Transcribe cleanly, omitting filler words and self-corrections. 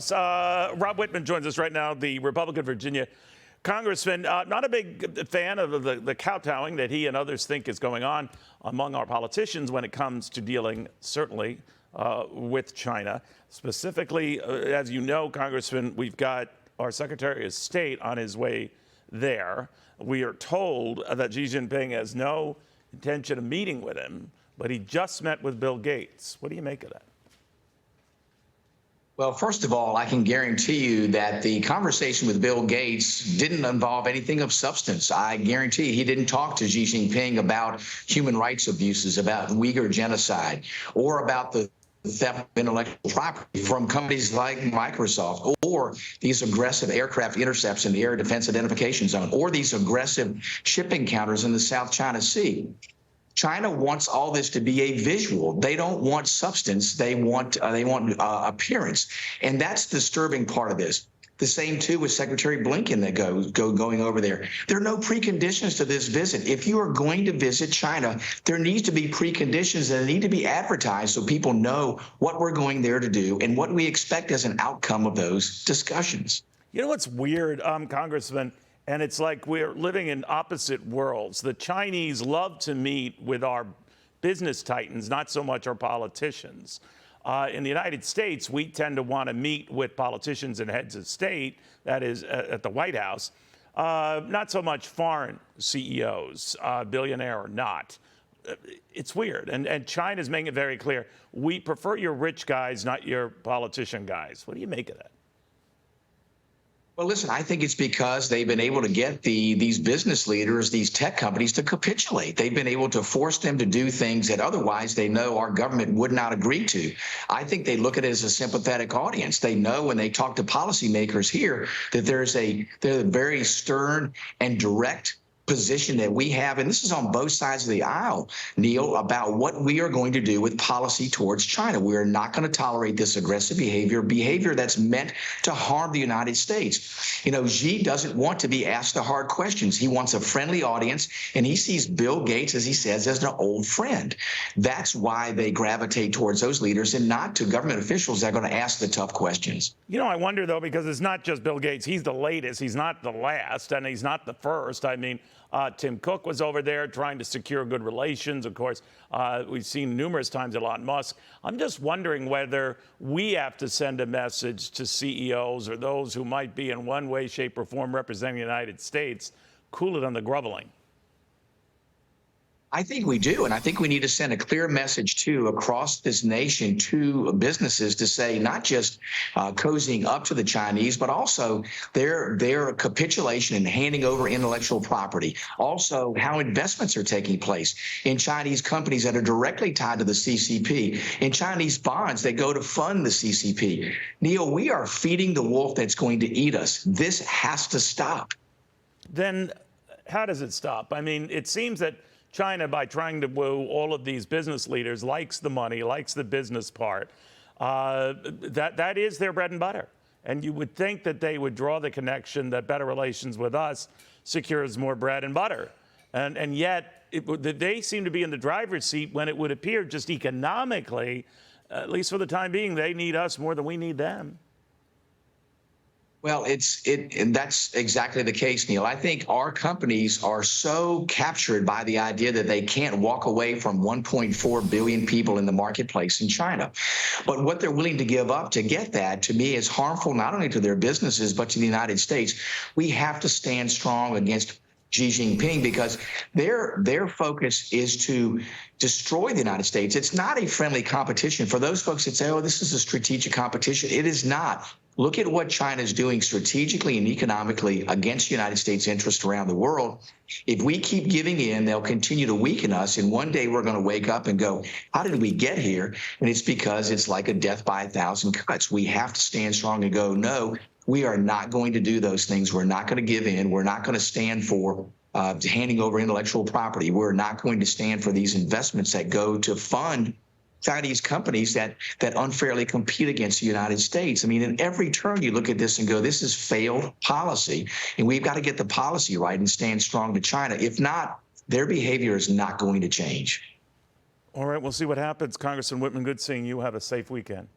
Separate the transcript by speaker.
Speaker 1: Rob Wittman joins us right now, the Republican Virginia congressman. Not a big fan of the kowtowing that he and others think is going on among our politicians when it comes to dealing, certainly, with China. Specifically, as you know, Congressman, we've got our Secretary of State on his way there. We are told that Xi Jinping has no intention of meeting with him, but he just met with Bill Gates. What do you make of that?
Speaker 2: Well, first of all, I can guarantee you that the conversation with Bill Gates didn't involve anything of substance. I guarantee he didn't talk to Xi Jinping about human rights abuses, about Uyghur genocide, or about the theft of intellectual property from companies like Microsoft, or these aggressive aircraft intercepts in the Air Defense Identification Zone, or these aggressive shipping counters in the South China Sea. China wants all this to be a visual. They don't want substance. They want appearance, and that's the disturbing part of this. The same too with Secretary Blinken that going over there. There are no preconditions to this visit. If you are going to visit China, there needs to be preconditions that need to be advertised so people know what we're going there to do and what we expect as an outcome of those discussions.
Speaker 1: You know what's weird, Congressman? And it's like we're living in opposite worlds. The Chinese love to meet with our business titans, not so much our politicians. In the United States, we tend to want to meet with politicians and heads of state, that is, at the White House, not so much foreign CEOs, billionaire or not. It's weird. And China's making it very clear, we prefer your rich guys, not your politician guys. What do you make of that?
Speaker 2: Well, listen, I think it's because they've been able to get these business leaders, these tech companies, to capitulate. They've been able to force them to do things that otherwise they know our government would not agree to. I think they look at it as a sympathetic audience. They know when they talk to policymakers here that there's a very stern and direct position that we have, and this is on both sides of the aisle, Neil, about what we are going to do with policy towards China. We are not going to tolerate this aggressive behavior that's meant to harm the United States. You know, Xi doesn't want to be asked the hard questions. He wants a friendly audience, and he sees Bill Gates, as he says, as an old friend. That's why they gravitate towards those leaders and not to government officials that are going to ask the tough questions.
Speaker 1: You know, I wonder, though, because it's not just Bill Gates. He's the latest. He's not the last, and he's not the first. I mean, Tim Cook was over there trying to secure good relations. Of course, we've seen numerous times Elon Musk. I'm just wondering whether we have to send a message to CEOs or those who might be in one way, shape, or form representing the United States, cool it on the groveling.
Speaker 2: I think we do, and I think we need to send a clear message, too, across this nation to businesses to say not just cozying up to the Chinese, but also their capitulation and handing over intellectual property. Also, how investments are taking place in Chinese companies that are directly tied to the CCP, in Chinese bonds that go to fund the CCP. Neil, we are feeding the wolf that's going to eat us. This has to stop.
Speaker 1: Then how does it stop? I mean, it seems that China, by trying to woo all of these business leaders, likes the money, likes the business part. That is their bread and butter. And you would think that they would draw the connection that better relations with us secures more bread and butter. And yet, they seem to be in the driver's seat when it would appear just economically, at least for the time being, they need us more than we need them.
Speaker 2: Well, and that's exactly the case, Neil. I think our companies are so captured by the idea that they can't walk away from 1.4 billion people in the marketplace in China. But what they're willing to give up to get that, to me, is harmful not only to their businesses, but to the United States. We have to stand strong against Xi Jinping because their focus is to destroy the United States. It's not a friendly competition. For those folks that say, oh, this is a strategic competition, it is not. Look at what China is doing strategically and economically against the United States' interests around the world. If we keep giving in, they'll continue to weaken us. And one day we're going to wake up and go, how did we get here? And it's because it's like a death by 1,000 cuts. We have to stand strong and go, no, we are not going to do those things. We're not going to give in. We're not going to stand for handing over intellectual property. We're not going to stand for these investments that go to fund Chinese companies that unfairly compete against the United States. I mean, in every turn you look at this and go, this is failed policy, and we've got to get the policy right and stand strong to China. If not, their behavior is not going to change.
Speaker 1: All right, we'll see what happens. Congressman Wittman, good seeing you. Have a safe weekend.